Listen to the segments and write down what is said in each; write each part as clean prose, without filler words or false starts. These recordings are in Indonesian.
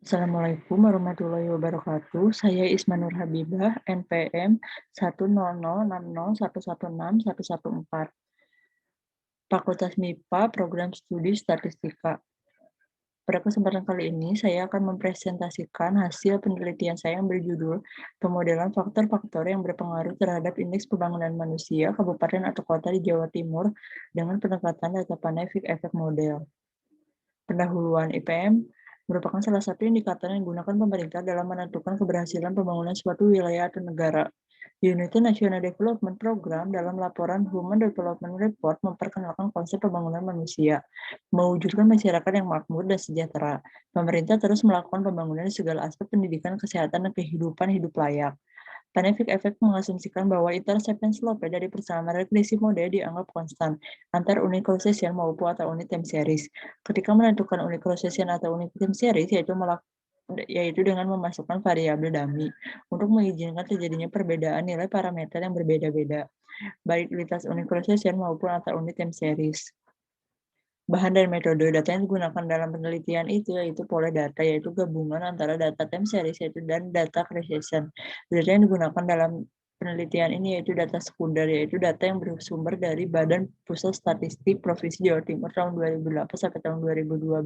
Assalamualaikum warahmatullahi wabarakatuh. Saya Isma Nur Habibah, NPM 1006060116114, Fakultas MIPA, Program Studi Statistika. Pada kesempatan kali ini, saya akan mempresentasikan hasil penelitian saya yang berjudul Pemodelan Faktor-Faktor yang Berpengaruh Terhadap Indeks Pembangunan Manusia Kabupaten atau Kota di Jawa Timur dengan pendekatan data Panefik Efek Model. Pendahuluan IPM merupakan salah satu indikator yang digunakan pemerintah dalam menentukan keberhasilan pembangunan suatu wilayah atau negara. United National Development Program dalam laporan Human Development Report memperkenalkan konsep pembangunan manusia, mewujudkan masyarakat yang makmur dan sejahtera. Pemerintah terus melakukan pembangunan di segala aspek pendidikan, kesehatan, dan kehidupan hidup layak. Panefik Effect mengasumsikan bahwa interception slope dari persamaan regresi mode dianggap konstan antar unit cross section maupun atau unit time series. Ketika menentukan unit cross section atau unit time series, yaitu dengan memasukkan variabel dummy untuk mengizinkan terjadinya perbedaan nilai parameter yang berbeda-beda, baik lintas unit cross section maupun antar unit time series. Bahan dan metode data yang digunakan dalam penelitian itu yaitu pola data, yaitu gabungan antara data time series dan data regression. Data yang digunakan dalam penelitian ini yaitu data sekunder, yaitu data yang bersumber dari Badan Pusat Statistik Provinsi Jawa Timur tahun 2008 sampai tahun 2012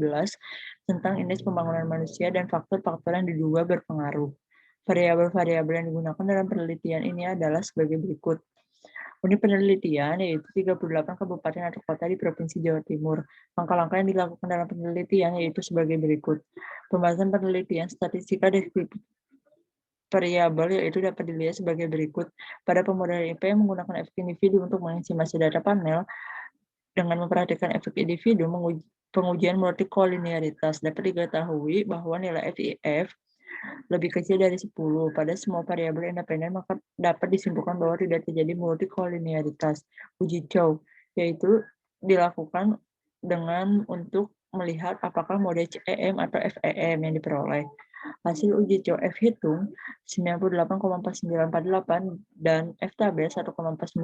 tentang indeks pembangunan manusia dan faktor-faktor yang diduga berpengaruh. Variabel-variabel yang digunakan dalam penelitian ini adalah sebagai berikut. Unit penelitian yaitu 38 kabupaten atau kota di Provinsi Jawa Timur. Langkah-langkah yang dilakukan dalam penelitian yaitu sebagai berikut. Pembahasan penelitian statistika deskriptif variabel yaitu dapat dilihat sebagai berikut. Pada pemodelan IP yang menggunakan efek individu untuk mengestimasi data panel, dengan memperhatikan efek individu, pengujian multikolinearitas dapat diketahui bahwa nilai FIF lebih kecil dari 10 pada semua variabel independen, maka dapat disimpulkan bahwa tidak terjadi multikolinearitas. Uji Chow, yaitu dilakukan dengan untuk melihat apakah mode CEM atau FEM yang diperoleh. Hasil uji Chow F hitung 98,4948 dan F tabel 1,4915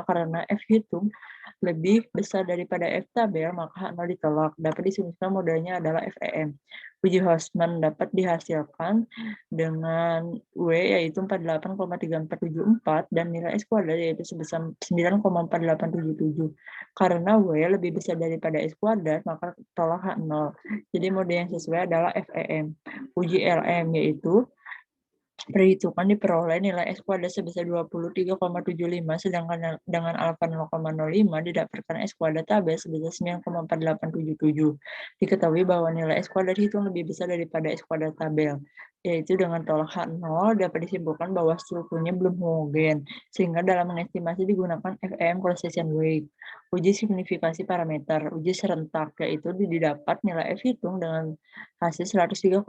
karena F hitung lebih besar daripada F tabel, maka H0 ditolak. Dapat disimpulkan modelnya adalah FEM. Uji Hostman dapat dihasilkan dengan W yaitu 48,3474 dan nilai S kuadrat yaitu sebesar 9,4877. Karena W lebih besar daripada S kuadrat, maka tolak H0. Jadi mode yang sesuai adalah FEM. Uji LM yaitu perhitungan diperoleh nilai S kuadrat sebesar 23,75 sedangkan dengan alfa 0,05 didapatkan S kuadrat tabel sebesar 9,4877. Diketahui bahwa nilai S kuadrat hitung lebih besar daripada S kuadrat tabel, yaitu dengan tolak H0 dapat disimpulkan bahwa strukturnya belum homogen, sehingga dalam mengestimasi digunakan FEM cross section weight. Uji signifikasi parameter, uji serentak, yaitu didapat nilai F hitung dengan hasil 103,8650,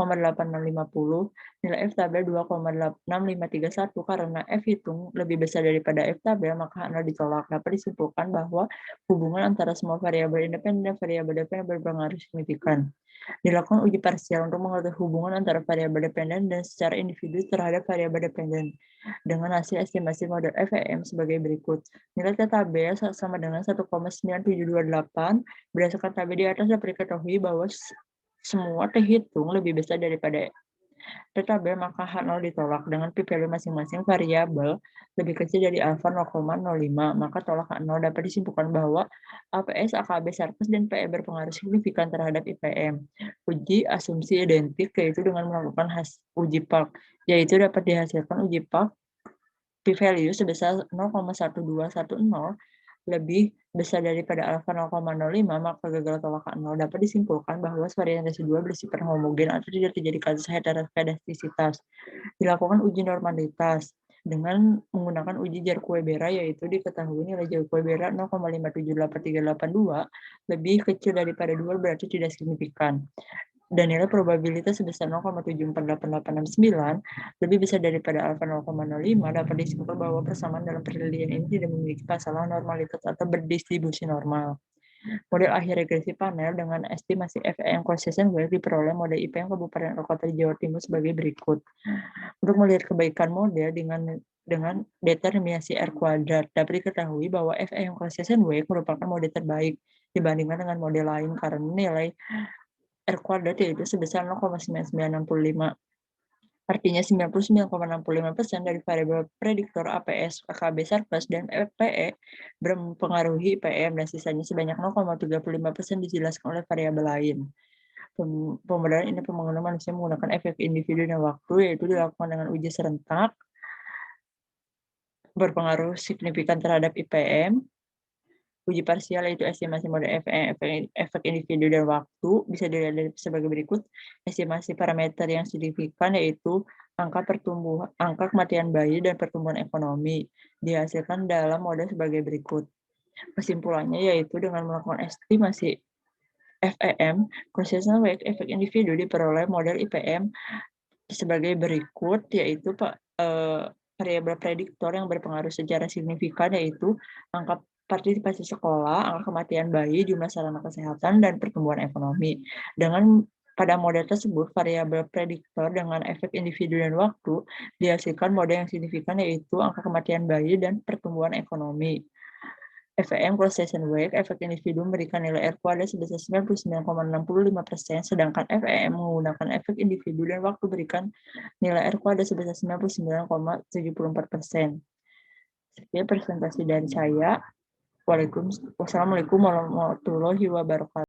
nilai F tabel 2,6531 karena F hitung lebih besar daripada F tabel, maka H0 ditolak. Dapat disimpulkan bahwa hubungan antara semua variabel independen dan variabel dependen berpengaruh signifikan. Dilakukan uji parsial untuk mengetahui hubungan antara variabel dependen dan secara individu terhadap variabel dependen dengan hasil estimasi model FEM sebagai berikut. Nilai T tabel sama dengan 1,9728. Berdasarkan tabel di atas dapat diketahui bahwa semua T hitung lebih besar daripada tabel, maka H0 ditolak. Dengan p-value masing-masing variabel lebih kecil dari alfa 0,05, maka tolak H0. Dapat disimpulkan bahwa APS, AKB, SARKES, dan PE berpengaruh signifikan terhadap IPM. Uji asumsi identik yaitu dengan melakukan uji PAK, yaitu dapat dihasilkan uji PAK p-value sebesar 0,1210 lebih besar daripada alfa 0,05, maka gagal tolak H0. Dapat disimpulkan bahwa varian residual bersifat homogen atau tidak terjadi kasus heteroskedastisitas. Dilakukan uji normalitas dengan menggunakan uji Jarque-Bera, yaitu diketahui nilai Jarque-Bera 0,578382 lebih kecil daripada 2 berarti tidak signifikan. Dan nilai probabilitas sebesar 0,748869 lebih besar daripada alfa 0,05, dapat disimpulkan bahwa persamaan dalam penelitian ini tidak memiliki masalah normalitas atau berdistribusi normal. Model akhir regresi panel dengan estimasi FEM cross-section weight diperoleh model IPM Kabupaten atau Kota Jawa Timur sebagai berikut. Untuk melihat kebaikan model dengan determinasi R kuadrat, dapat diketahui bahwa FEM cross-section weight merupakan model terbaik dibandingkan dengan model lain karena nilai R kuadrat yaitu sebesar 0,9965. Artinya 99,65% dari variabel prediktor APS, AKB surplus, dan FPE mempengaruhi IPM, dan sisanya sebanyak 0,35% dijelaskan oleh variabel lain. Pemodelan ini pembangunan manusia menggunakan efek individu dan waktu, yaitu dilakukan dengan uji serentak, berpengaruh signifikan terhadap IPM. Uji parsial yaitu estimasi model efek individu dan waktu bisa dilihat sebagai berikut. Estimasi parameter yang signifikan yaitu angka kematian bayi dan pertumbuhan ekonomi dihasilkan dalam model sebagai berikut. Kesimpulannya yaitu dengan melakukan estimasi FEM, consistent weight efek individu diperoleh model IPM sebagai berikut, yaitu variabel prediktor yang berpengaruh secara signifikan yaitu angka partisipasi sekolah, angka kematian bayi, jumlah sarana kesehatan, dan pertumbuhan ekonomi. Pada model tersebut, variabel prediktor dengan efek individu dan waktu dihasilkan model yang signifikan yaitu angka kematian bayi dan pertumbuhan ekonomi. FEM cross-section weight efek individu memberikan nilai R kuadrat sebesar 99,65%, sedangkan FEM menggunakan efek individu dan waktu berikan nilai R kuadrat sebesar 99,74%. Sekian presentasi dari saya. Wassalamualaikum warahmatullahi wabarakatuh.